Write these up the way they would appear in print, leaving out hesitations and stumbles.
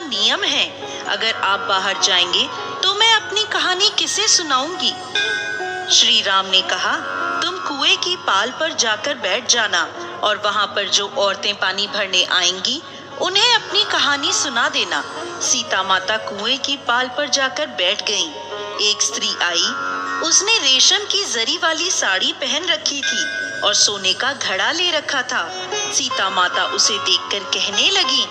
नियम है। अगर आप बाहर जाएंगे तो मैं अपनी कहानी किसे सुनाऊंगी? श्री राम ने कहा, तुम कुएं की पाल पर जाकर बैठ जाना और वहां पर जो औरतें पानी भरने आएंगी उन्हें अपनी कहानी सुना देना। सीता माता कुएं की पाल पर जाकर बैठ गईं। एक स्त्री आई, उसने रेशम की जरी वाली साड़ी पहन रखी थी और सोने का घड़ा ले रखा था। सीता माता उसे देखकर कहने लगी,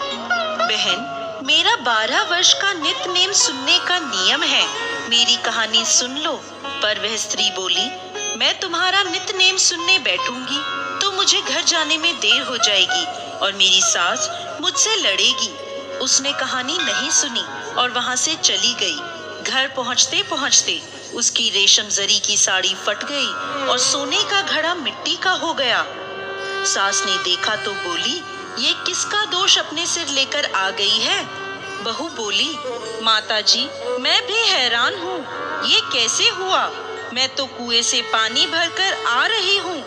बहन, मेरा 12 वर्ष का नित्य नेम सुनने का नियम है, मेरी कहानी सुन लो। पर वह स्त्री बोली, मैं तुम्हारा नित्य नेम सुनने बैठूंगी तो मुझे घर जाने में देर हो जाएगी और मेरी सास मुझसे लड़ेगी। उसने कहानी नहीं सुनी और वहां से चली गई। घर पहुंचते पहुंचते उसकी रेशम जरी की साड़ी फट गई और सोने का घड़ा मिट्टी का हो गया। सास ने देखा तो बोली, ये किसका दोष अपने सिर लेकर आ गई है? बहू बोली, माताजी, मैं भी हैरान हूँ, ये कैसे हुआ? मैं तो कुएं से पानी भरकर आ रही हूँ,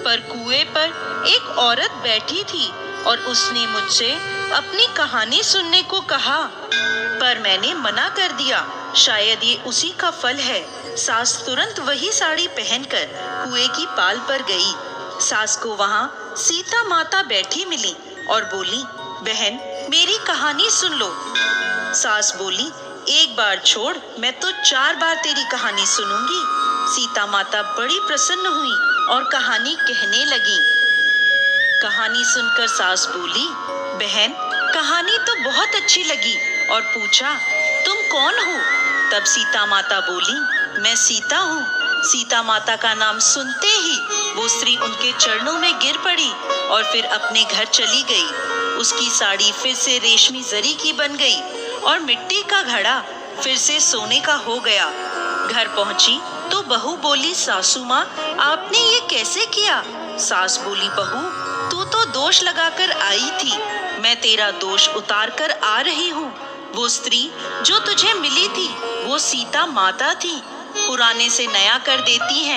पर कुएं पर एक औरत बैठी थी और उसने मुझसे अपनी कहानी सुनने को कहा, पर मैंने मना कर दिया। शायद ये उसी का फल है। सास तुरंत वही साड़ी पहनकर कुएं की पाल पर गई। सास को वहां सीता माता बैठी मिली और बोली, बहन, मेरी कहानी सुन लो। सास बोली, एक बार छोड़, मैं तो 4 बार तेरी कहानी सुनूंगी। सीता माता बड़ी प्रसन्न हुई और कहानी कहने लगी। कहानी सुनकर सास बोली, बहन, कहानी तो बहुत अच्छी लगी, और पूछा, तुम कौन हो? तब सीता माता बोली, मैं सीता हूँ। सीता माता का नाम सुनते ही वो स्त्री उनके चरणों में गिर पड़ी और फिर अपने घर चली गई। उसकी साड़ी फिर से रेशमी जरी की बन गई और मिट्टी का घड़ा फिर से सोने का हो गया। घर पहुंची तो बहू बोली, सासू माँ, आपने ये कैसे किया? सास बोली, बहू, तू तो दोष लगाकर आई थी, मैं तेरा दोष उतार कर आ रही हूँ। वो स्त्री जो तुझे मिली थी वो सीता माता थी, पुराने से नया कर देती है।